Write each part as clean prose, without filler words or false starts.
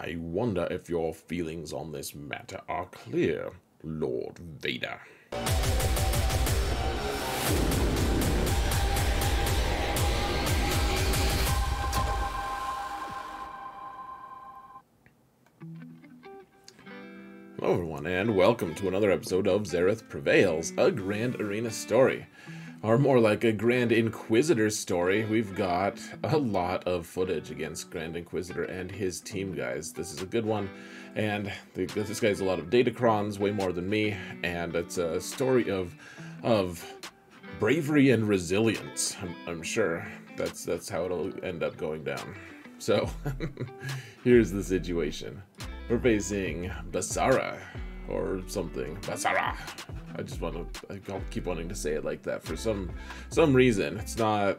I wonder if your feelings on this matter are clear, Lord Vader. Hello everyone, and welcome to another episode of Xaereth Prevails, a Grand Arena story. Or more like a Grand Inquisitor story. We've got a lot of footage against Grand Inquisitor and his team, guys. This is a good one, and this guy's a lot of datacrons, way more than me, and it's a story of bravery and resilience. I'm sure that's how it'll end up going down. So, here's the situation. We're facing Basara, or something. Basara! I'll keep wanting to say it like that for some reason. It's not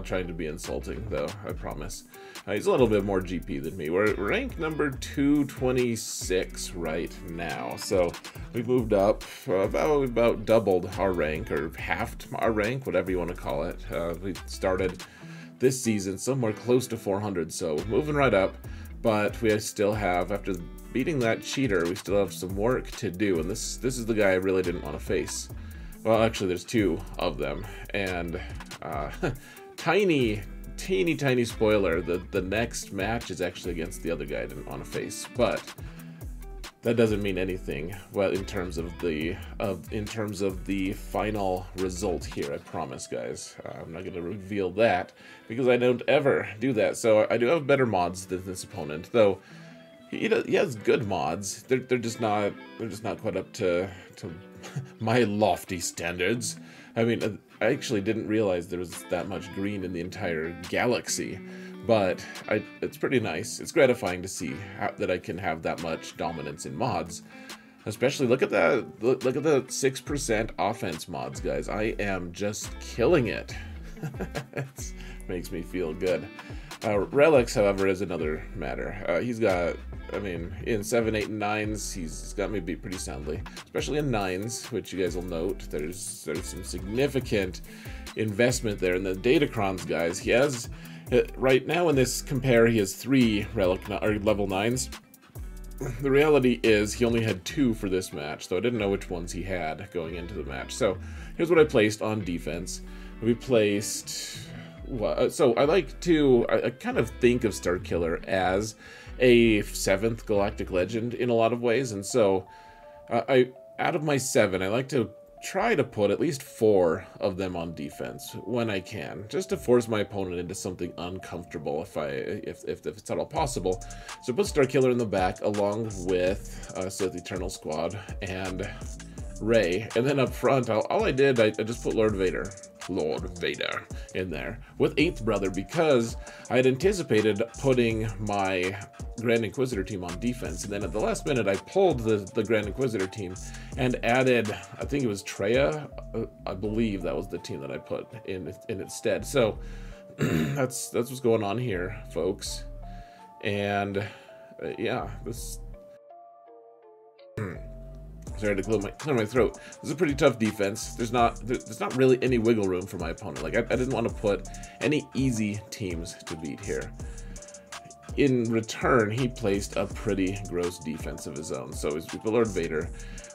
trying to be insulting, though, I promise. He's a little bit more GP than me. We're rank number 226 right now, so we've moved up, about doubled our rank, or halved our rank, whatever you want to call it. We started this season somewhere close to 400, so moving right up. But we still have, after beating that cheater, we still have some work to do. And this is the guy I really didn't want to face. Well, actually, there's two of them. And teeny spoiler, the next match is actually against the other guy I didn't want to face. But that doesn't mean anything. Well, in terms of the final result here, I promise, guys. I'm not going to reveal that because I don't ever do that. So I do have better mods than this opponent, though. He has good mods. They're just not quite up to my lofty standards. I mean, I actually didn't realize there was that much green in the entire galaxy. But it's pretty nice. It's gratifying to see that I can have that much dominance in mods. Especially, look at that. Look at the 6% offense mods, guys. I am just killing it. It makes me feel good. Relics, however, is another matter. He's got, I mean, in 7, 8, and 9s, he's got me beat pretty soundly. Especially in 9s, which you guys will note. There's some significant investment there in the datacrons, guys. He has... Right now in this compare, he has 3 level 9s. The reality is he only had 2 for this match, so I didn't know which ones he had going into the match. So here's what I placed on defense. We placed... So I kind of think of Starkiller as a 7th Galactic Legend in a lot of ways, and so out of my 7, I like to try to put at least 4 of them on defense when I can, just to force my opponent into something uncomfortable if it's at all possible. So put Starkiller in the back along with Sith Eternal Squad and Rey, and then up front, all I did, I just put Lord Vader in there with 8th Brother because I had anticipated putting my Grand Inquisitor team on defense, and then at the last minute I pulled the Grand Inquisitor team and added, I think it was Treya, I believe that was the team that I put in its stead. So that's what's going on here, folks. And yeah, this sorry to clear my throat. This is a pretty tough defense. There's not really any wiggle room for my opponent. Like I didn't want to put any easy teams to beat here. In return, he placed a pretty gross defense of his own. So he's with Lord Vader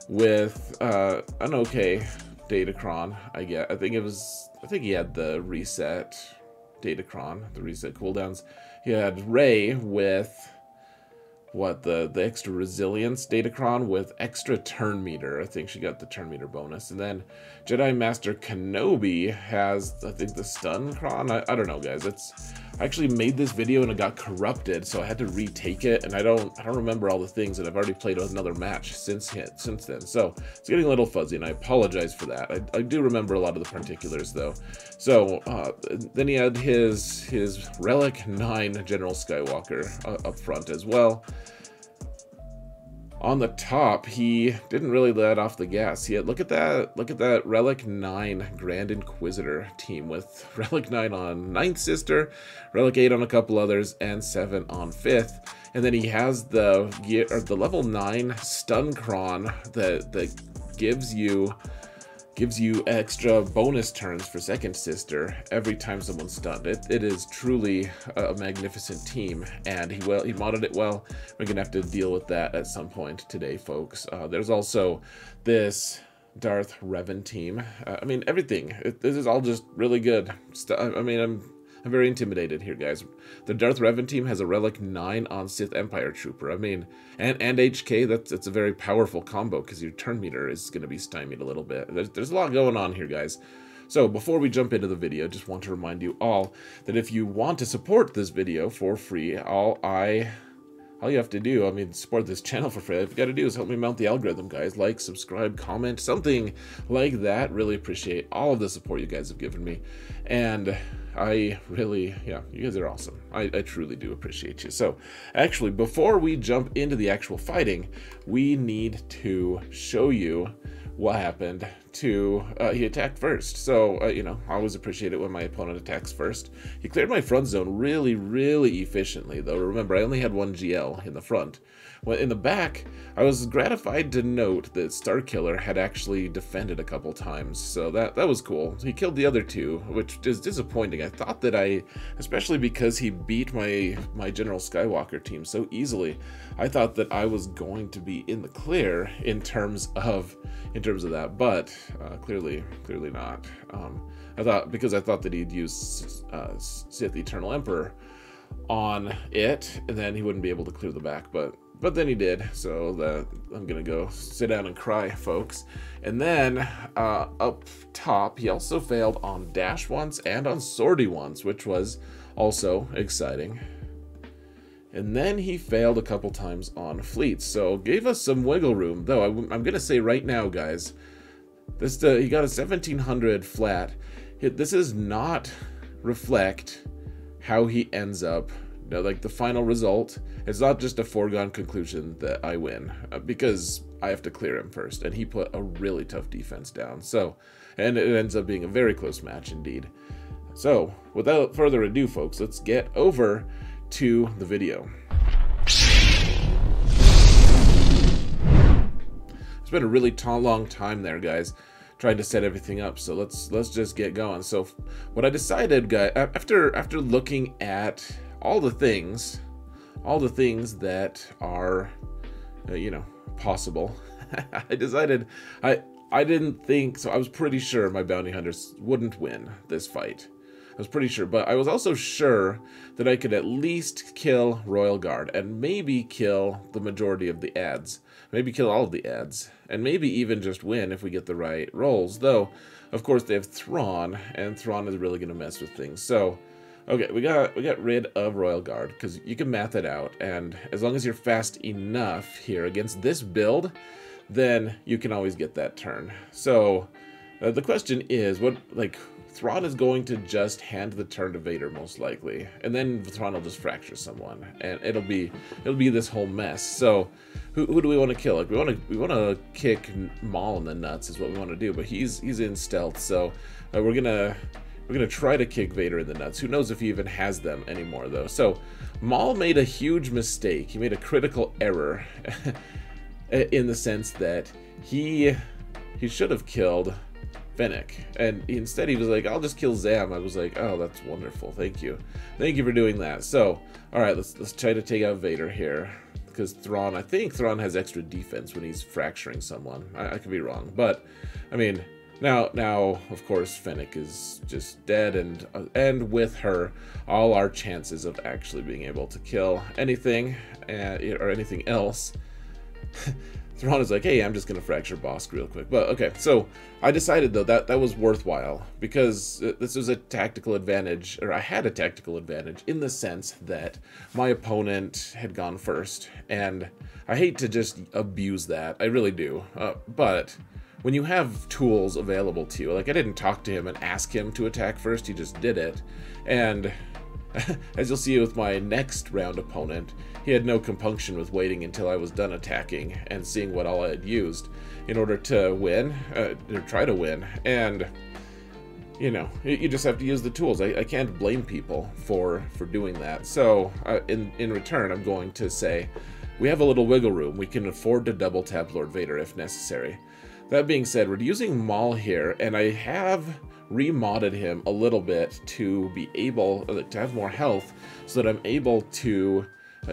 with an okay datacron. I think he had the reset datacron, the reset cooldowns. He had Rey with the extra resilience datacron with extra turn meter. I think she got the turn meter bonus. And then Jedi Master Kenobi has, I think, the stun cron. I don't know, guys. I actually made this video and it got corrupted, so I had to retake it, and I don't remember all the things, and I've already played another match since then. So it's getting a little fuzzy, and I apologize for that. I do remember a lot of the particulars, though. So then he had his Relic 9 General Skywalker up front as well. On the top, he didn't really let off the gas. Look at that Relic 9 Grand Inquisitor team with Relic 9 on 9th Sister, Relic 8 on a couple others, and 7 on 5th. And then he has the level 9 stun cron that gives you gives you extra bonus turns for Second Sister every time someone's stunned. It is truly a magnificent team, and he modded it well. We're gonna have to deal with that at some point today, folks. There's also this Darth Revan team. I mean, everything. This is all just really good stuff. I mean, I'm very intimidated here, guys. The Darth Revan team has a Relic 9 on Sith Empire Trooper. I mean, and HK, that's a very powerful combo because your turn meter is going to be stymied a little bit. There's a lot going on here, guys. So before we jump into the video, just want to remind you all that if you want to support this video for free, all you have to do, I mean, support this channel for free. All you've got to do is help me mount the algorithm, guys. Like, subscribe, comment, something like that. Really appreciate all of the support you guys have given me. And I really, yeah, you guys are awesome. I truly do appreciate you. So, actually, before we jump into the actual fighting, we need to show you what happened to, he attacked first. So, you know, I always appreciate it when my opponent attacks first. He cleared my front zone really, really efficiently, though. Remember, I only had one GL in the front. Well, in the back, I was gratified to note that Starkiller had actually defended a couple times, so that was cool. He killed the other two, which is disappointing. I thought that especially because he beat my General Skywalker team so easily, I thought that I was going to be in the clear in terms of that, but clearly not. I thought that he'd use Sith Eternal Emperor on it, and then he wouldn't be able to clear the back, but then he did, so I'm gonna go sit down and cry, folks. And then up top, he also failed on dash once and on sortie once, which was also exciting. And then he failed a couple times on fleets, so gave us some wiggle room. Though I'm gonna say right now, guys, he got a 1700 flat. This does not reflect how he ends up. No, like the final result, it's not just a foregone conclusion that I win, because I have to clear him first, and he put a really tough defense down. So, and it ends up being a very close match indeed. So, without further ado, folks, let's get over to the video. It's been a really long time there, guys, trying to set everything up, so let's just get going. So, what I decided, guys, after looking at all the things that are, you know, possible, I decided I didn't think, so I was pretty sure my bounty hunters wouldn't win this fight. I was pretty sure, but I was also sure that I could at least kill Royal Guard and maybe kill the majority of the ads, maybe kill all of the ads, and maybe even just win if we get the right rolls. Though, of course, they have Thrawn, and Thrawn is really going to mess with things. So, okay, we got rid of Royal Guard, because you can math it out, and as long as you're fast enough here against this build, then you can always get that turn. So, the question is, Thrawn is going to just hand the turn to Vader, most likely, and then Thrawn will just fracture someone, and it'll be this whole mess. So, who do we want to kill? Like, we want to kick Maul in the nuts is what we want to do, but he's in stealth, so we're gonna try to kick Vader in the nuts. Who knows if he even has them anymore, though. So, Maul made a huge mistake. He made a critical error in the sense that he should have killed Fennec, and instead he was like, I'll just kill Zam. I was like, oh, that's wonderful. Thank you for doing that. So, all right, let's try to take out Vader here, because Thrawn, I think Thrawn has extra defense when he's fracturing someone. I could be wrong, but I mean, now, of course, Fennec is just dead, and with her, all our chances of actually being able to kill anything or anything else. Thrawn is like, hey, I'm just gonna fracture Bosk real quick. But okay, so I decided though that was worthwhile, because this was a tactical advantage, or I had a tactical advantage in the sense that my opponent had gone first, and I hate to just abuse that, I really do, but when you have tools available to you, like I didn't talk to him and ask him to attack first, he just did it, and as you'll see with my next round opponent, he had no compunction with waiting until I was done attacking and seeing what all I had used in order to win, or try to win. And, you know, you just have to use the tools. I can't blame people for doing that. So, in return, I'm going to say, we have a little wiggle room. We can afford to double tap Lord Vader if necessary. That being said, we're using Maul here, and I have remodded him a little bit to be able to have more health, so that I'm able to,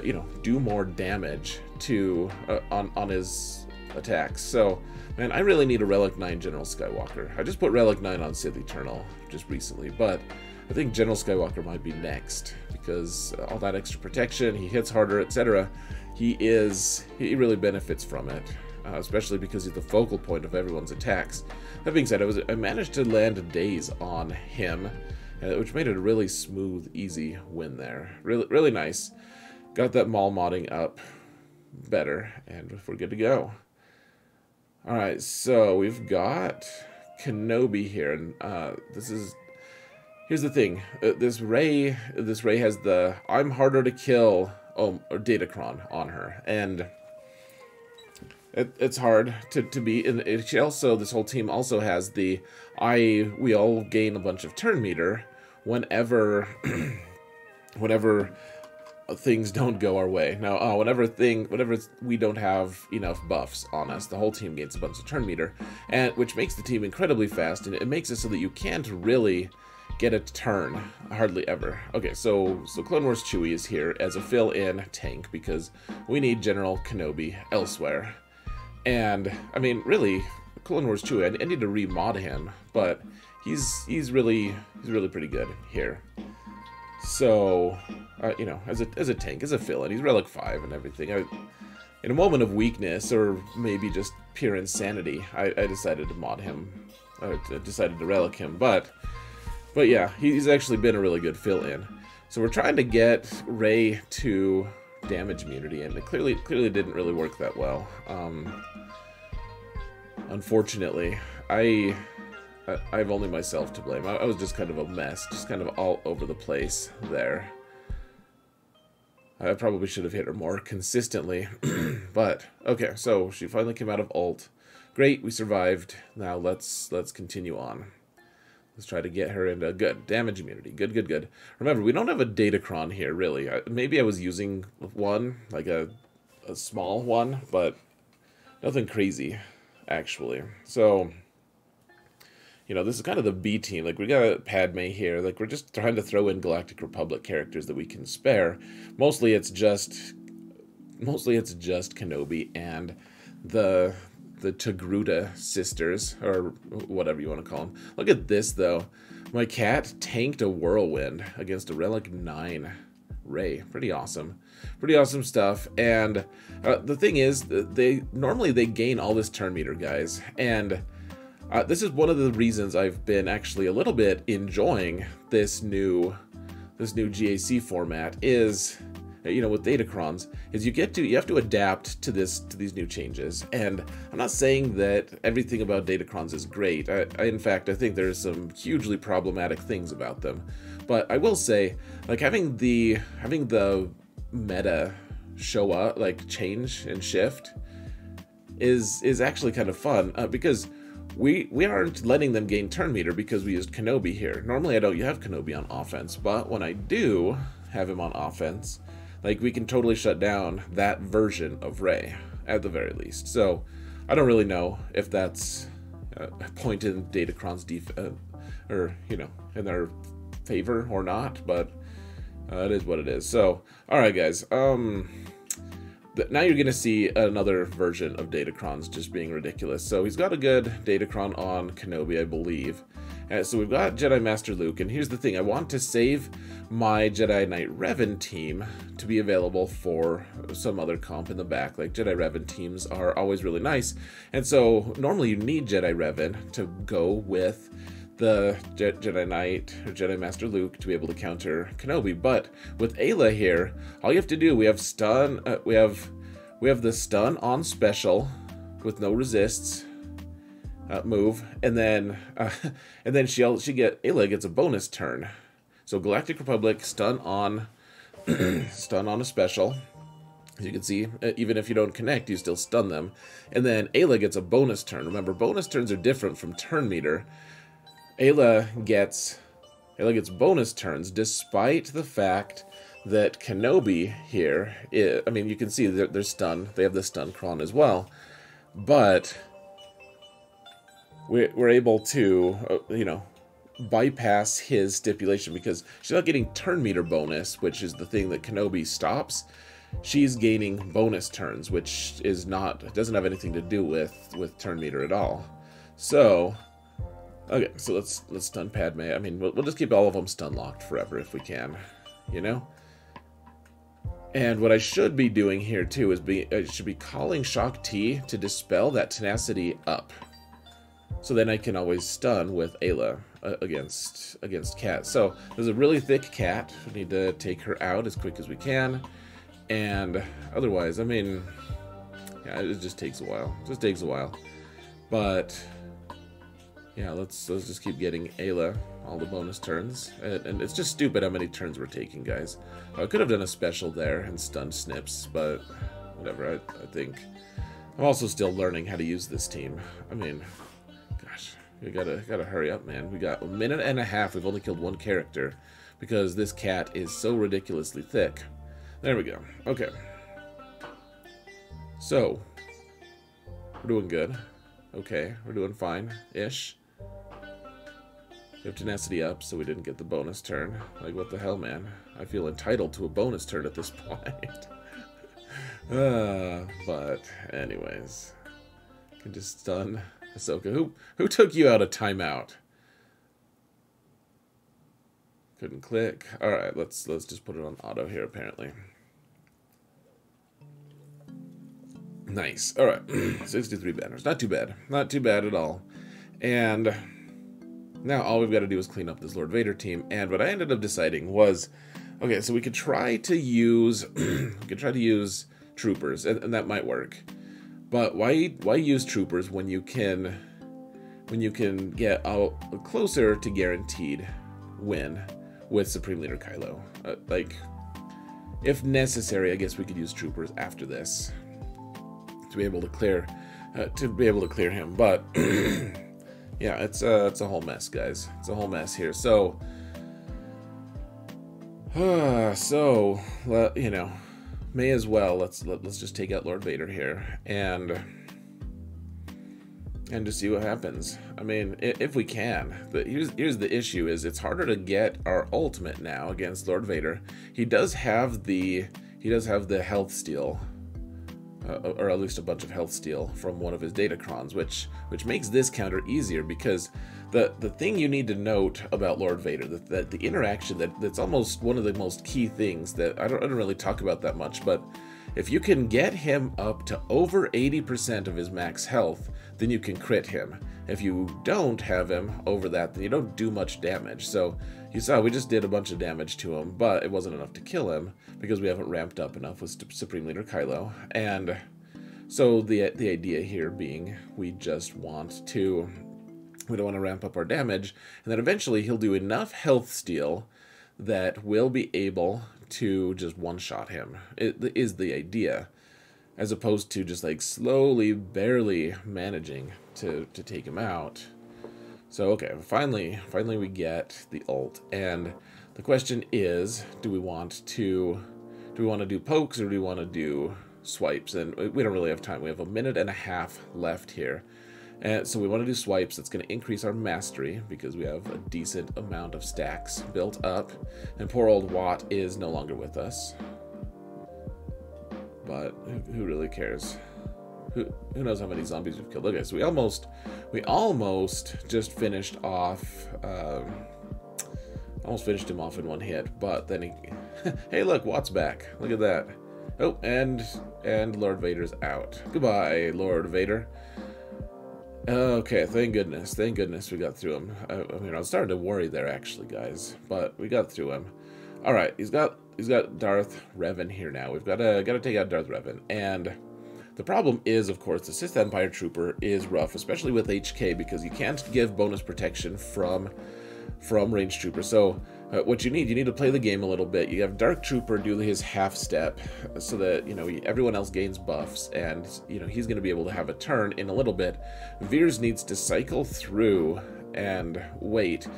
you know, do more damage to on his attacks. So, man, I really need a Relic 9 General Skywalker. I just put Relic 9 on Sith Eternal just recently, but I think General Skywalker might be next, because all that extra protection, he hits harder, etc. He really benefits from it. Especially because he's the focal point of everyone's attacks. That being said, I managed to land a daze on him, which made it a really smooth, easy win there. Really nice. Got that Maul modding up better, and we're good to go. Alright, so we've got Kenobi here, and here's the thing. This Rey has the I'm harder to kill or Datacron on her, and it's hard to be, and she also, this whole team also has the we all gain a bunch of turn meter whenever whenever things don't go our way. Now, whenever we don't have enough buffs on us, the whole team gains a bunch of turn meter, and which makes the team incredibly fast, and it makes it so that you can't really get a turn hardly ever. Okay, so Clone Wars Chewie is here as a fill-in tank because we need General Kenobi elsewhere. And I mean, really, Clone Wars Chewie, I need to remod him, but he's really pretty good here. So, you know, as a tank, as a fill-in, he's Relic 5 and everything. In a moment of weakness, or maybe just pure insanity, I decided to mod him. I decided to Relic him, but yeah, he's actually been a really good fill-in. So we're trying to get Rey to damage immunity, and it clearly didn't really work that well. Unfortunately, I have only myself to blame. I was just kind of a mess, just kind of all over the place there. I probably should have hit her more consistently, but okay. So she finally came out of ult. Great, we survived. Now let's continue on. Let's try to get her into good damage immunity. Good. Remember, we don't have a Datacron here, really. Maybe I was using one, like a small one, but nothing crazy, actually. So, you know, this is kind of the B team. Like, we got Padme here. Like, we're just trying to throw in Galactic Republic characters that we can spare. Mostly it's just Kenobi and the Togruta sisters, or whatever you want to call them. Look at this, though. My cat tanked a Whirlwind against a Relic 9 Rey. Pretty awesome. Pretty awesome stuff. And the thing is, normally they gain all this turn meter, guys. And this is one of the reasons I've been actually a little bit enjoying this new GAC format is, you know, with Datacrons, is you have to adapt to these new changes. And I'm not saying that everything about Datacrons is great. In fact, I think there's some hugely problematic things about them. But I will say, like, having the meta show up, like, change and shift is actually kind of fun, because we aren't letting them gain turn meter because we used Kenobi here. Normally I don't have Kenobi on offense, but when I do have him on offense, like, we can totally shut down that version of Rey, at the very least. So, I don't really know if that's a point in Datacron's or, you know, in their favor or not, but it is what it is. So, alright guys, now you're going to see another version of Datacrons just being ridiculous. So he's got a good Datacron on Kenobi, I believe. So we've got Jedi Master Luke, and here's the thing. I want to save my Jedi Knight Revan team to be available for some other comp in the back. Like, Jedi Revan teams are always really nice. And so normally you need Jedi Revan to go with the Jedi Knight or Jedi Master Luke to be able to counter Kenobi. But with Aayla here, all you have to do, we have stun, we have the stun on special with no resists move, and then Aayla gets a bonus turn. So Galactic Republic stun on stun on a special. As you can see, even if you don't connect, you still stun them. And then Aayla gets a bonus turn. Remember, bonus turns are different from turn meter. Aayla gets bonus turns despite the fact that Kenobi here, I mean, you can see they're stunned. They have the stun cron as well. But we're able to, you know, bypass his stipulation because she's not getting turn meter bonus, which is the thing that Kenobi stops. She's gaining bonus turns, which is not, doesn't have anything to do with turn meter at all. So, okay, so let's stun Padme. I mean, we'll just keep all of them stun locked forever if we can, you know. And what I should be doing here too is I should be calling Shock T to dispel that tenacity up. So then I can always stun with Aayla against Cat. So there's a really thick Cat. We need to take her out as quick as we can. And otherwise, I mean, yeah, it just takes a while. It just takes a while. But yeah, let's just keep getting Aayla all the bonus turns. And it's just stupid how many turns we're taking, guys. I could have done a special there and stunned Snips, but whatever. I think I'm also still learning how to use this team. I mean, gosh, we gotta hurry up, man. We got a minute and a half. We've only killed one character because this Cat is so ridiculously thick. There we go. Okay. So we're doing good. Okay, we're doing fine-ish. We have tenacity up, so we didn't get the bonus turn. Like, what the hell, man? I feel entitled to a bonus turn at this point. But anyways, can just stun Ahsoka. Who took you out of timeout? Couldn't click. All right, let's just put it on auto here. Apparently, nice. All right, 63 banners. Not too bad. Not too bad at all. And now all we've got to do is clean up this Lord Vader team. And what I ended up deciding was, okay, so we could try to use troopers, and that might work. But why use troopers when you can get closer to guaranteed win with Supreme Leader Kylo? Like, if necessary, I guess we could use troopers after this to be able to clear him. But yeah, it's a whole mess, guys. It's a whole mess here. So you know, may as well let's just take out Lord Vader here and just see what happens. I mean, if we can. But here's the issue: is it's harder to get our ultimate now against Lord Vader. He does have the health steal, or at least a bunch of health steal from one of his datacrons, which makes this counter easier, because the thing you need to note about Lord Vader, that the interaction that's almost one of the most key things that I don't really talk about that much, but if you can get him up to over 80% of his max health, then you can crit him. If you don't have him over that, then you don't do much damage. So you saw we just did a bunch of damage to him, but it wasn't enough to kill him because we haven't ramped up enough with Supreme Leader Kylo. And so the idea here being we don't want to ramp up our damage, and then eventually he'll do enough health steal that we'll be able to just one-shot him. It is the idea, as opposed to just like slowly, barely managing to take him out. So okay, finally we get the ult, and the question is, do we want to do pokes, or do we want to do swipes? And we don't really have time. We have a minute and a half left here. And so we want to do swipes. That's going to increase our mastery because we have a decent amount of stacks built up. And poor old Watt is no longer with us. But who really cares? Who knows how many zombies we've killed? Okay, so we almost just finished off. Almost finished him off in one hit, but then he. Hey, look, Watt's back. Look at that. Oh, and Lord Vader's out. Goodbye, Lord Vader. Okay, thank goodness we got through him. I mean, I was starting to worry there, actually, guys, but we got through him. All right, he's got Darth Revan here now. We've got to take out Darth Revan, and the problem is, of course, the Sith Empire Trooper is rough, especially with HK, because you can't give bonus protection from ranged trooper. So what you need to play the game a little bit. You have Dark Trooper do his half step so that, you know, everyone else gains buffs, and, you know, he's going to be able to have a turn in a little bit. Veers needs to cycle through and wait.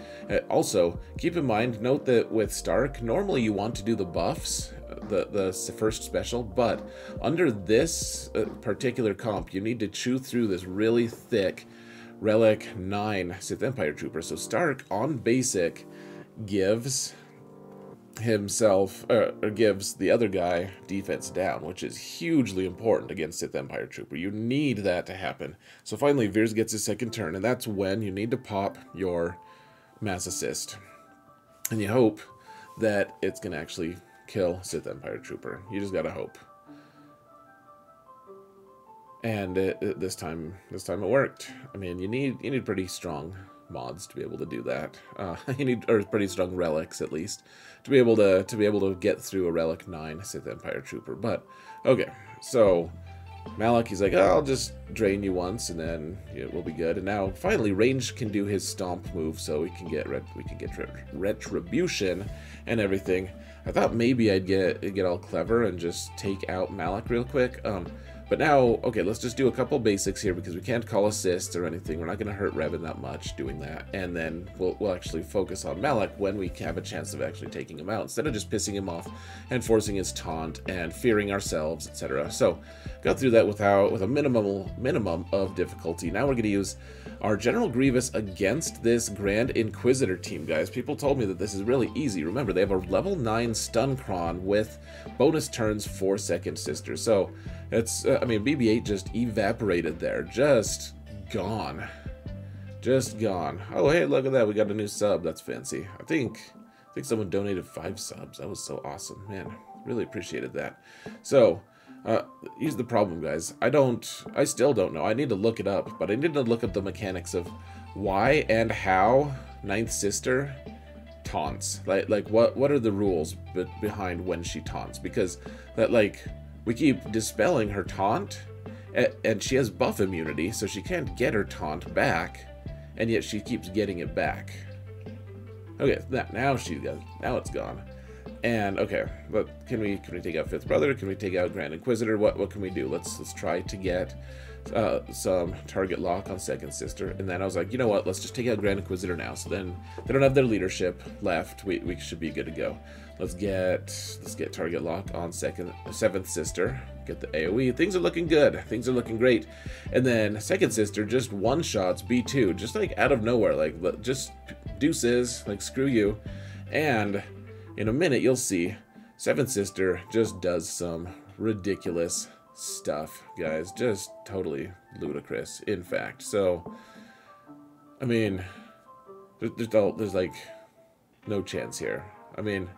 Also, keep in mind, note that with Stark, normally you want to do the buffs, the first special, but under this particular comp, you need to chew through this really thick Relic 9 Sith Empire Trooper. So Stark on basic gives himself, or gives the other guy defense down, which is hugely important against Sith Empire Trooper. You need that to happen. So finally Veers gets his second turn, and that's when you need to pop your mass assist. And you hope that it's going to actually kill Sith Empire Trooper. You just gotta hope. And this time it worked. I mean, you need pretty strong mods to be able to do that. You need, or pretty strong relics at least, to be able to get through a Relic 9 Sith Empire Trooper. But okay, so Malak, he's like, oh, I'll just drain you once, and then we'll be good. And now finally, Range can do his stomp move, so we can get retribution and everything. I thought maybe I'd get all clever and just take out Malak real quick. But now, okay, let's just do a couple basics here because we can't call assists or anything. We're not going to hurt Revan that much doing that. And then we'll actually focus on Malak when we have a chance of actually taking him out, instead of just pissing him off and forcing his taunt and fearing ourselves, etc. So, got through that with a minimum of difficulty. Now we're going to use our General Grievous against this Grand Inquisitor team, guys. People told me that this is really easy. Remember, they have a level 9 stun cron with bonus turns for Second Sister. So, it's, I mean, BB-8 just evaporated there. Just gone. Just gone. Oh, hey, look at that. We got a new sub. That's fancy. I think someone donated 5 subs. That was so awesome. Man, really appreciated that. So, here's the problem, guys. I still don't know. I need to look it up, but I need to look up the mechanics of why and how Ninth Sister taunts. Like what are the rules behind when she taunts? Because that, like, we keep dispelling her taunt, and she has buff immunity, so she can't get her taunt back, and yet she keeps getting it back. Okay, now it's gone. And okay, but can we take out Fifth Brother? Can we take out Grand Inquisitor? What can we do? Let's try to get some target lock on Second Sister. And then I was like, you know what? Let's just take out Grand Inquisitor now. So then they don't have their leadership left. We should be good to go. Let's get target lock on Seventh Sister. Get the AoE. Things are looking good. Things are looking great. And then Second Sister just one-shots B2, just like out of nowhere, like just deuces, like screw you. And in a minute you'll see Seventh Sister just does some ridiculous stuff, guys. Just totally ludicrous, in fact. So, I mean, there's like no chance here. I mean,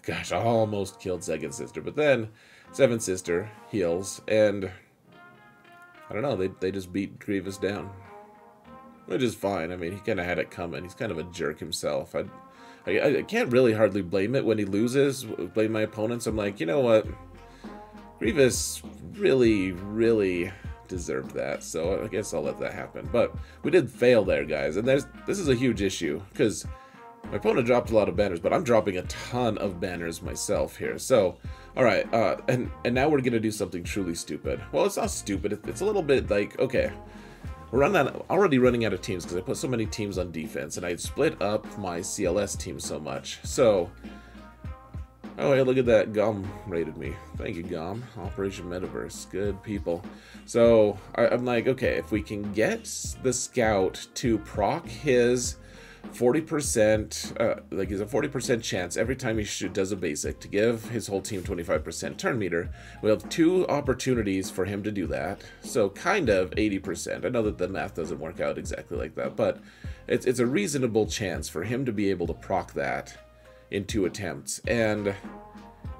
gosh, I almost killed Second Sister, but then Seventh Sister heals, and I don't know, they just beat Grievous down, which is fine. I mean, he kind of had it coming. He's kind of a jerk himself. I can't really hardly blame it when he loses, blame my opponents. I'm like, you know what? Grievous really deserved that, so I guess I'll let that happen. But we did fail there, guys, and this is a huge issue, because my opponent dropped a lot of banners, but I'm dropping a ton of banners myself here. So, alright, and now we're going to do something truly stupid. Well, it's not stupid, it's a little bit like, okay, we're already running out of teams because I put so many teams on defense, and I split up my CLS team so much. So, oh hey, look at that, Gom raided me. Thank you, Gom. Operation Metaverse, good people. So, I'm like, okay, if we can get the Scout to proc his 40%, like he's a 40% chance every time he does a basic to give his whole team 25% turn meter. We have 2 opportunities for him to do that, so kind of 80%. I know that the math doesn't work out exactly like that, but it's a reasonable chance for him to be able to proc that in 2 attempts. And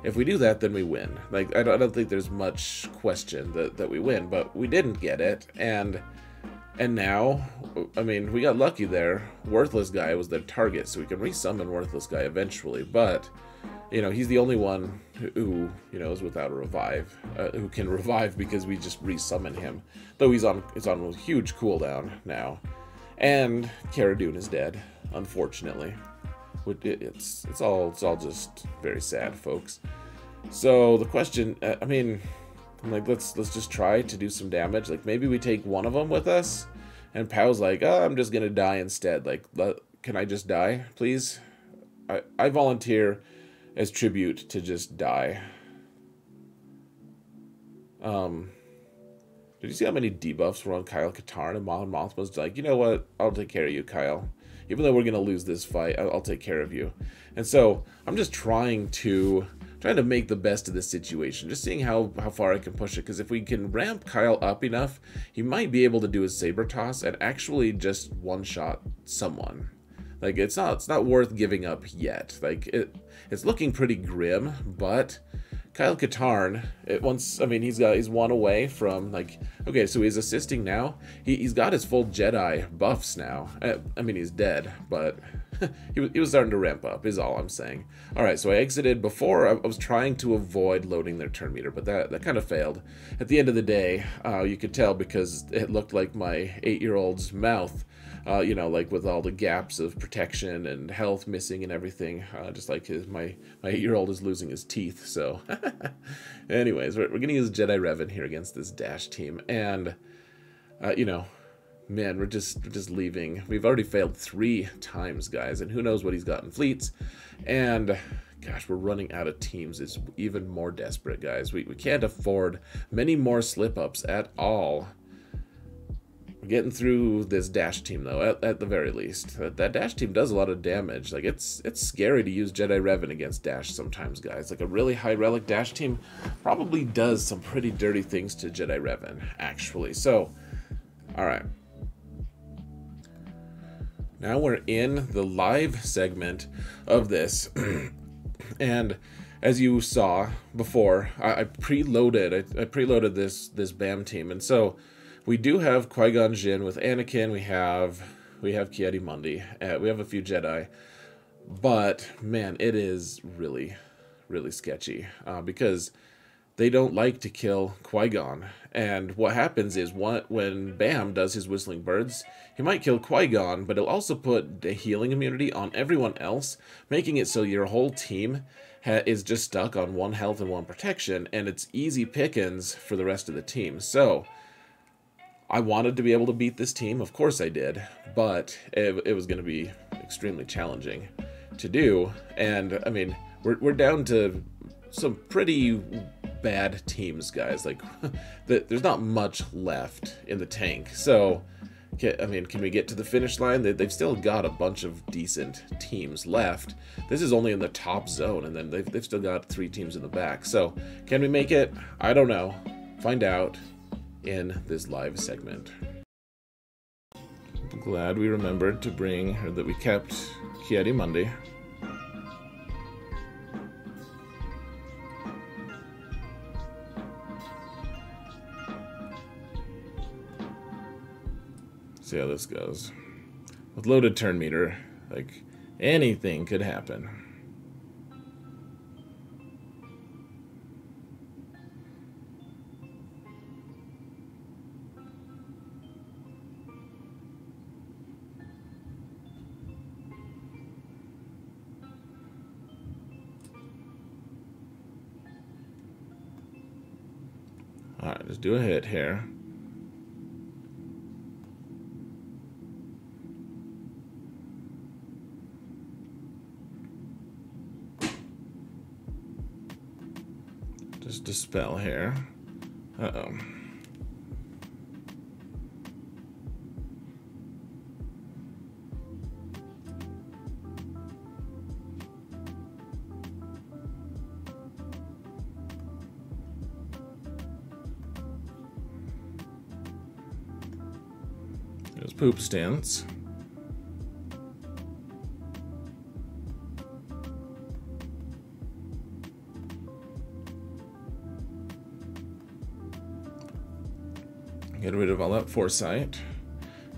if we do that, then we win. Like, I don't think there's much question that we win, but we didn't get it, and now, I mean, we got lucky there. Worthless Guy was their target, so we can resummon Worthless Guy eventually. But, you know, he's the only one who you know, is without a revive, who can revive because we just resummon him. Though it's on a huge cooldown now. And Cara Dune is dead, unfortunately. It's all just very sad, folks. So the question, I mean, I'm like, let's just try to do some damage. Like, maybe we take one of them with us. And Pow's like, oh, I'm just gonna die instead. Like, can I just die, please? I volunteer as tribute to just die. Did you see how many debuffs were on Kyle Katarn? And Maul Mandos was like, you know what? I'll take care of you, Kyle. Even though we're going to lose this fight, I'll take care of you. And so I'm just trying to make the best of this situation. Just seeing how far I can push it. Because if we can ramp Kyle up enough, he might be able to do his saber toss and actually just one-shot someone. Like, it's not worth giving up yet. Like, it's looking pretty grim, but Kyle Katarn, he's one away from, like, okay, so he's assisting now. He's got his full Jedi buffs now. I mean, he's dead, but he was starting to ramp up, is all I'm saying. All right, so I exited before. I was trying to avoid loading their turn meter, but that kind of failed. At the end of the day, you could tell because it looked like my 8-year-old's mouth, you know, like with all the gaps of protection and health missing and everything, just like my 8-year-old is losing his teeth. So anyways, we're gonna use Jedi Revan here against this Dash team, and you know, man, we're just leaving. We've already failed 3 times, guys, and who knows what he's got in fleets. And gosh, we're running out of teams. It's even more desperate, guys. We can't afford many more slip-ups at all. We're getting through this Dash team, though, at the very least. That Dash team does a lot of damage. Like, it's scary to use Jedi Revan against Dash sometimes, guys. Like, a really high relic Dash team probably does some pretty dirty things to Jedi Revan, actually. So, alright. Now we're in the live segment of this. And as you saw before, I preloaded this BAM team, and so we do have Qui-Gon Jinn with Anakin. We have Ki-Adi-Mundi. We have a few Jedi, but man, it is really sketchy because they don't like to kill Qui-Gon. And what happens is when Bam does his Whistling Birds, he might kill Qui-Gon, but he'll also put the healing immunity on everyone else, making it so your whole team is just stuck on 1 health and 1 protection, and it's easy pickings for the rest of the team. So I wanted to be able to beat this team, of course I did, but it was going to be extremely challenging to do. And I mean, we're down to some pretty bad teams, guys. Like, there's not much left in the tank. So, I mean, can we get to the finish line? They've still got a bunch of decent teams left. This is only in the top zone, and then they've still got 3 teams in the back. So, can we make it? I don't know. Find out in this live segment. I'm glad we remembered to bring, or that we kept, Ki-Adi-Mundi. See how this goes. With loaded turn meter, like, anything could happen. Alright, just do a hit here. Just dispel here. Uh-oh. There's poop stance. Get rid of all that foresight.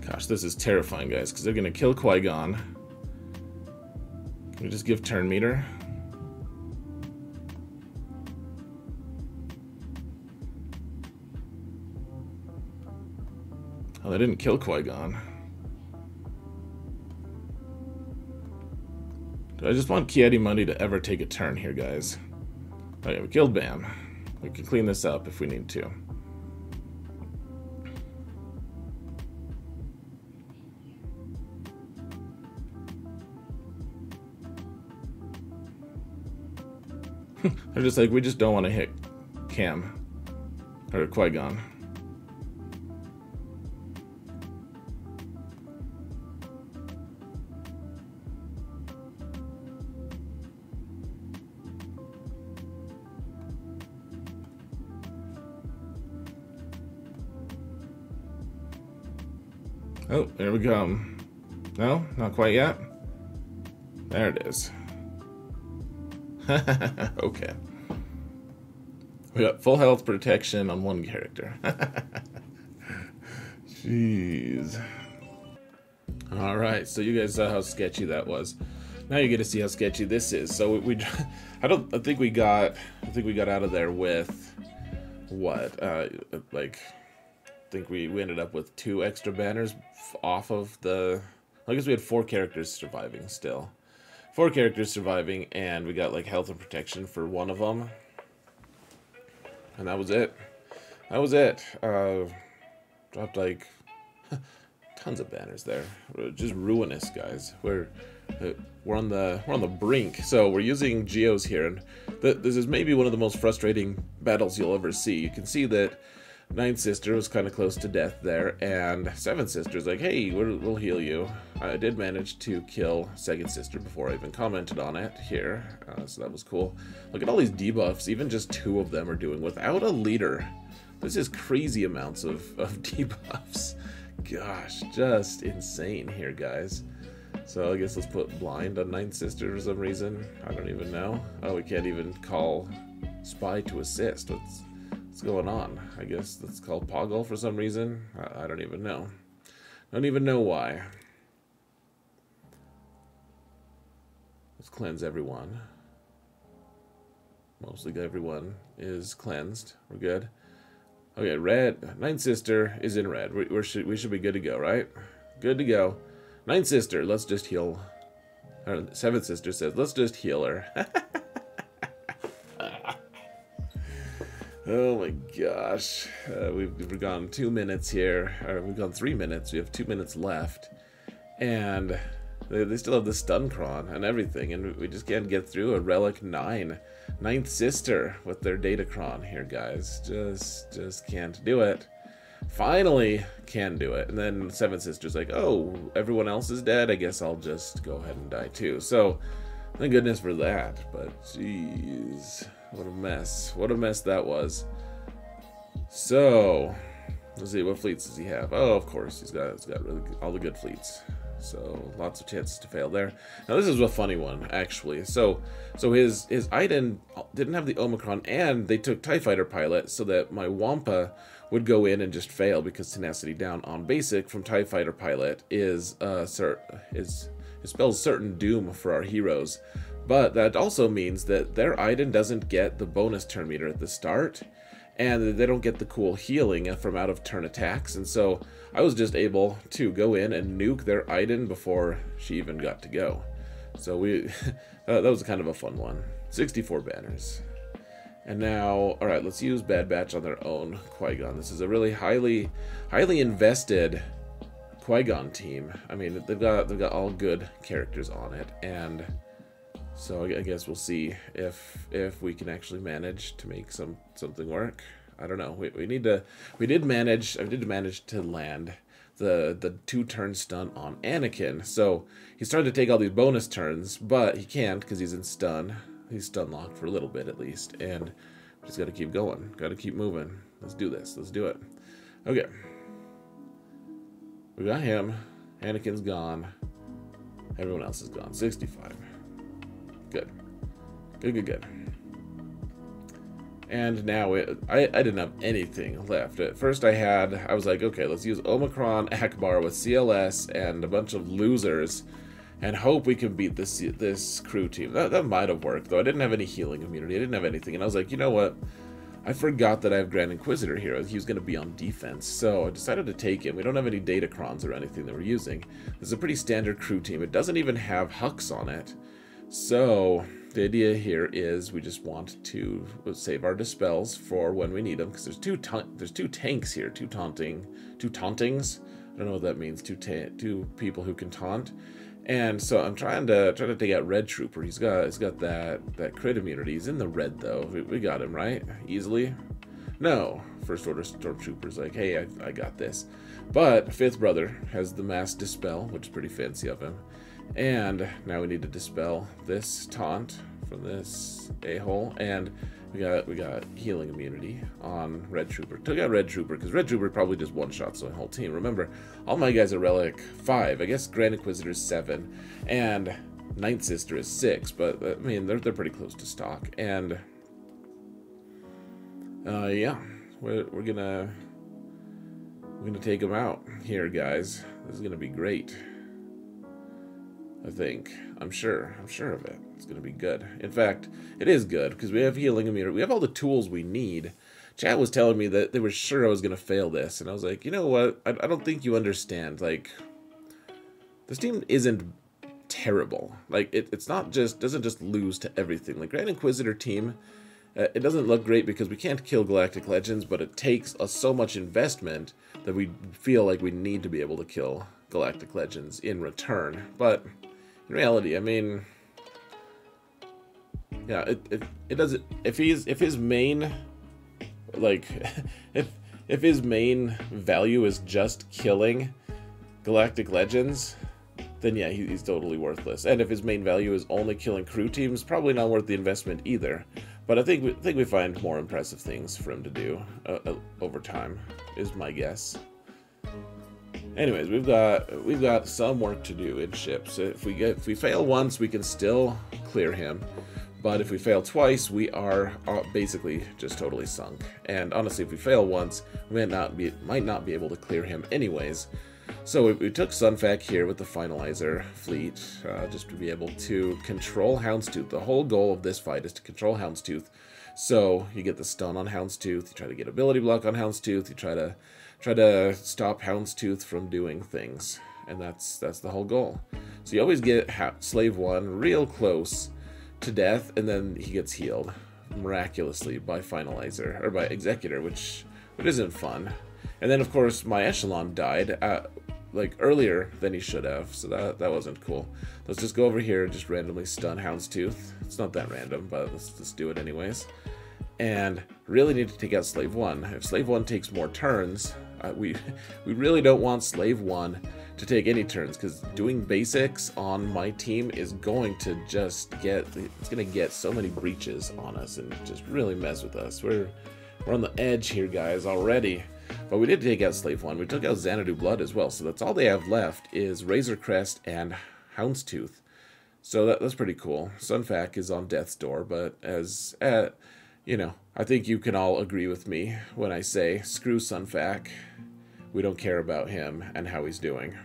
Gosh, this is terrifying, guys, because they're going to kill Qui-Gon. Can we just give turn meter? Oh, they didn't kill Qui-Gon. Do I just want Ki-Adi-Mundi to ever take a turn here, guys? Okay, we killed Bam. We can clean this up if we need to. They're just like, we just don't want to hit Cam. Or Qui-Gon. Oh, there we go. No, not quite yet. There it is. Okay. We got full health protection on one character. Jeez. Alright, so you guys saw how sketchy that was. Now you get to see how sketchy this is. So I think we got out of there with what? Like, I think we ended up with 2 extra banners off of the. I guess we had 4 characters surviving still. 4 characters surviving, and we got like health and protection for one of them. And that was it. That was it. Dropped like tons of banners there. Just ruinous, guys. We're on the brink. So we're using Geos here, and this is maybe one of the most frustrating battles you'll ever see. You can see that 9th Sister was kind of close to death there, and 7th Sister's like, hey, we'll heal you. I did manage to kill 2nd Sister before I even commented on it here, so that was cool. Look at all these debuffs, even just 2 of them are doing without a leader. This is crazy amounts of debuffs. Gosh, just insane here, guys. So I guess let's put blind on 9th Sister for some reason. I don't even know. Oh, we can't even call Spy to assist. What's going on? I guess that's called Poggle for some reason. I don't even know. Don't even know why. Let's cleanse everyone. Mostly everyone is cleansed. We're good. Okay, red. 9th Sister is in red. We should be good to go, right? Good to go. 9th Sister, let's just heal. Or 7th Sister says, let's just heal her. Oh my gosh. We've gone 2 minutes here. Or we've gone 3 minutes. We have 2 minutes left. And they still have the stun cron and everything. And we just can't get through a Relic 9. 9th Sister with their Datacron here, guys. Just can't do it. Finally can do it. And then 7th Sister's like, oh, everyone else is dead. I guess I'll just go ahead and die too. So, thank goodness for that. But, jeez. What a mess. What a mess that was. So, let's see, what fleets does he have? Oh, of course, he's got really good, all the good fleets. So, lots of chances to fail there. Now, this is a funny one, actually. So his Iden didn't have the Omicron, and they took TIE Fighter Pilot so that my Wampa would go in and just fail, because Tenacity down on basic from TIE Fighter Pilot spells certain doom for our heroes. But that also means that their Iden doesn't get the bonus turn meter at the start, and they don't get the cool healing from out of turn attacks. And so I was just able to go in and nuke their Iden before she even got to go. So that was kind of a fun one. 64 banners. And now, all right, let's use Bad Batch on their own Qui-Gon. This is a really highly invested Qui-Gon team. I mean, they've got all good characters on it, and so I guess we'll see if we can actually manage to make something work. I don't know. I did manage to land the 2-turn stun on Anakin. So he's trying to take all these bonus turns, but he can't because he's in stun. He's stun locked for a little bit at least, and we just got to keep going. Got to keep moving. Let's do this. Let's do it. Okay. We got him. Anakin's gone. Everyone else is gone. 65. Good. Good. And now I didn't have anything left. At first I was like, okay, let's use Omicron, Akbar with CLS and a bunch of losers and hope we can beat this crew team. That might have worked, though. I didn't have any healing immunity. I didn't have anything. And I was like, you know what? I forgot that I have Grand Inquisitor here. He was going to be on defense, so I decided to take him. We don't have any Datacrons or anything that we're using. This is a pretty standard crew team. It doesn't even have Hux on it. So the idea here is we just want to save our dispels for when we need them, because there's two tanks here, two tauntings. I don't know what that means. Two people who can taunt. And so I'm trying to take out Red Trooper. He's got that crit immunity. He's in the red though. We got him right easily. No, First Order Stormtrooper's like, hey, I got this. But Fifth Brother has the mass dispel, which is pretty fancy of him. And now we need to dispel this taunt from this a-hole. And We got healing immunity on Red Trooper. Took out Red Trooper because Red Trooper probably just one-shots the whole team. Remember, all my guys are Relic 5. I guess Grand Inquisitor is 7, and Ninth Sister is 6. But I mean, they're pretty close to stock. And yeah, we're gonna take them out here, guys. This is gonna be great. I think. I'm sure of it. It's going to be good. In fact, it is good because we have healing immunity. We have all the tools we need. Chat was telling me that they were sure I was going to fail this. And I was like, you know what? I don't think you understand. Like, this team isn't terrible. Like, it's not just, doesn't just lose to everything. Like, Grand Inquisitor team, it doesn't look great because we can't kill Galactic Legends, but it takes us so much investment that we feel like we need to be able to kill Galactic Legends in return. But in reality, I mean, yeah, it doesn't. If his main, like, if his main value is just killing Galactic Legends, then yeah, he's totally worthless. And if his main value is only killing crew teams, probably not worth the investment either. But I think we find more impressive things for him to do over time, is my guess. Anyways, we've got some work to do in ships. If we fail once, we can still clear him, but if we fail twice, we are basically just totally sunk. And honestly, if we fail once, we might not be able to clear him anyways. So we took Sunfac here with the Finalizer fleet, just to be able to control Houndstooth. The whole goal of this fight is to control Houndstooth. So you get the stun on Houndstooth, you try to get ability block on Houndstooth, you try to stop Houndstooth from doing things, and that's the whole goal. So you always get Slave 1 real close to death, and then he gets healed miraculously by Finalizer, or by Executor, which isn't fun. And then of course my Echelon died like earlier than he should have, so that wasn't cool. Let's just go over here and just randomly stun Houndstooth. It's not that random, but let's just do it anyways. And really need to take out Slave 1. If Slave 1 takes more turns, we really don't want Slave 1 to take any turns, because doing basics on my team is going to just it's going to get so many breaches on us and just really mess with us. We're on the edge here, guys, already. But we did take out Slave 1. We took out Xanadu Blood as well, so that's all they have left is Razor Crest and Houndstooth. So that's pretty cool. Sunfac is on death's door, but as you know, I think you can all agree with me when I say, screw Sunfac. We don't care about him and how he's doing.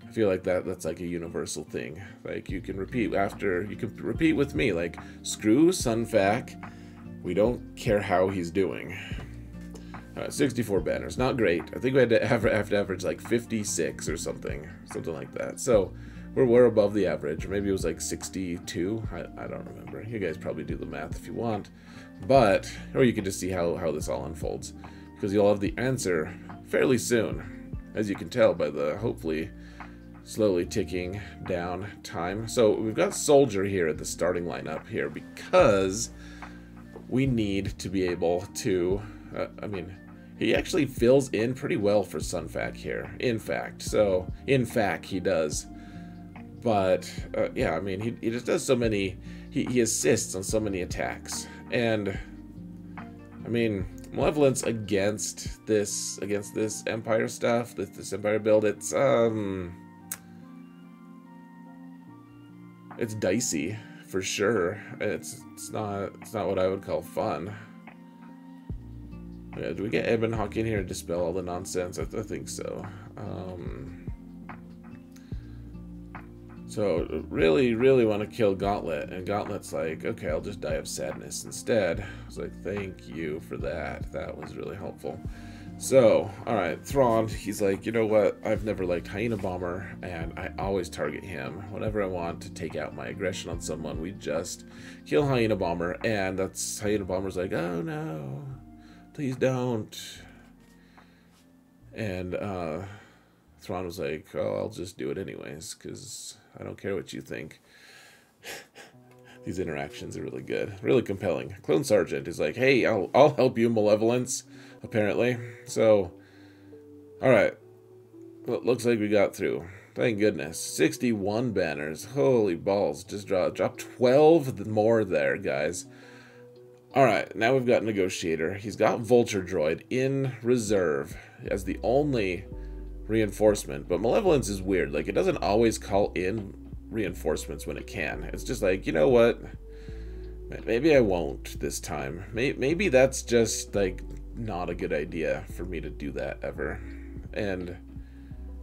I feel like that's like a universal thing. Like, you can repeat with me, like, screw Sunfac. We don't care how he's doing. 64 banners, not great. I think we had to average like 56 or something like that. So we're above the average, or maybe it was like 62. I don't remember. You guys probably do the math if you want, but or you can just see how this all unfolds, because you'll have the answer fairly soon, as you can tell by the hopefully slowly ticking down time. So we've got Soldier here at the starting lineup here because we need to be able to. I mean, he actually fills in pretty well for Sunfac here, in fact. So, in fact, he does. But, yeah, I mean, he just does so many, he assists on so many attacks. And, I mean, Malevolence against this Empire stuff, this Empire build, it's dicey, for sure. It's not what I would call fun. Yeah, do we get Ebon Hawk in here to dispel all the nonsense? I think so. So, really want to kill Gauntlet, and Gauntlet's like, okay, I'll just die of sadness instead. I was like, thank you for that. That was really helpful. So, alright, Thrawn, he's like, you know what? I've never liked Hyena Bomber, and I always target him. Whenever I want to take out my aggression on someone, we just kill Hyena Bomber, and that's Hyena Bomber's like, oh no. Please don't. And Thrawn was like, oh, I'll just do it anyways, because I don't care what you think. These interactions are really good, really compelling. Clone Sergeant is like, hey, I'll help you, Malevolence, apparently. So, alright. Well, looks like we got through. Thank goodness. 61 banners. Holy balls. Just drop 12 more there, guys. Alright, now we've got Negotiator. He's got Vulture Droid in reserve as the only reinforcement, but Malevolence is weird. Like, it doesn't always call in reinforcements when it can. It's just like, you know what? Maybe I won't this time. Maybe that's just, like, not a good idea for me to do that ever. And,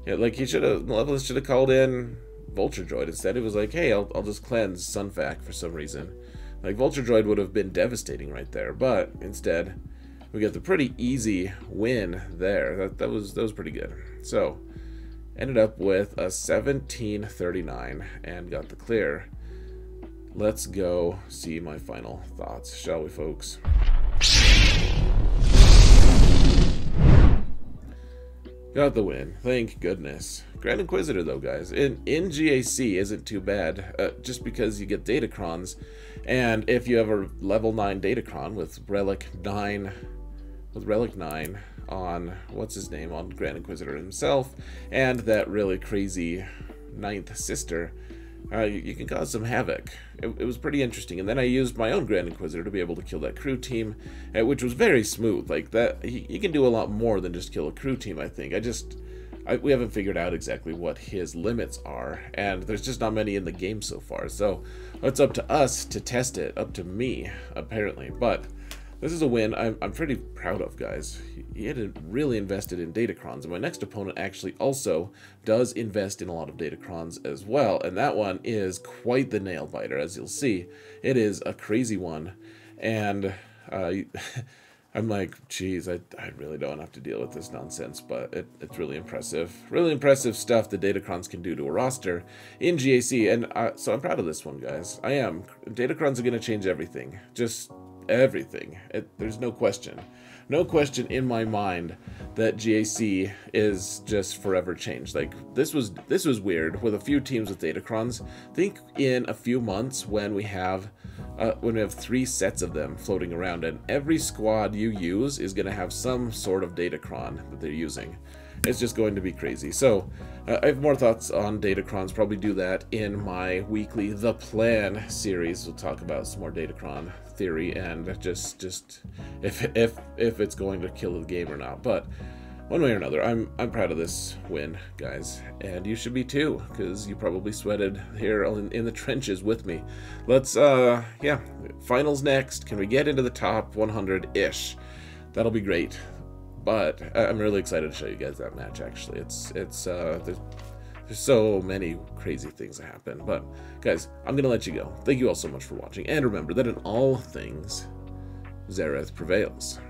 yeah, like, Malevolence should have called in Vulture Droid. Instead, it was like, hey, I'll just cleanse Sunfac for some reason. Like, Vulture Droid would have been devastating right there, but instead, we get the pretty easy win there. That was pretty good. So, ended up with a 1739 and got the clear. Let's go see my final thoughts, shall we, folks? Got the win, thank goodness. Grand Inquisitor, though, guys, in GAC isn't too bad, just because you get Datacrons, and if you have a level 9 Datacron with Relic 9 on, what's his name, on Grand Inquisitor himself, and that really crazy 9th sister, you can cause some havoc. It was pretty interesting. And then I used my own Grand Inquisitor to be able to kill that crew team, which was very smooth. Like, that, he can do a lot more than just kill a crew team, I think. We haven't figured out exactly what his limits are, and there's just not many in the game so far. So it's up to us to test it, up to me, apparently. But this is a win I'm pretty proud of, guys. He had really invested in Datacrons, and my next opponent actually also does invest in a lot of Datacrons as well, and that one is quite the nail-biter, as you'll see. It is a crazy one, and I'm like, geez, I really don't have to deal with this nonsense, but it's really impressive. Really impressive stuff the Datacrons can do to a roster in GAC, and so I'm proud of this one, guys. I am. Datacrons are going to change everything. Just everything. There's no question. No question in my mind that GAC is just forever changed. Like, this was weird with a few teams with Datacrons. Think in a few months when we have 3 sets of them floating around, and every squad you use is going to have some sort of Datacron that they're using. It's just going to be crazy. So I have more thoughts on Datacrons. Probably do that in my weekly The Plan series. We'll talk about some more Datacron theory and just if it's going to kill the game or not. But one way or another, I'm proud of this win, guys, and you should be too, because you probably sweated here in the trenches with me. Let's yeah, finals next. Can we get into the top 100-ish? That'll be great. But I'm really excited to show you guys that match, actually. There's so many crazy things that happen. But, guys, I'm going to let you go. Thank you all so much for watching. And remember that in all things, Xaereth prevails.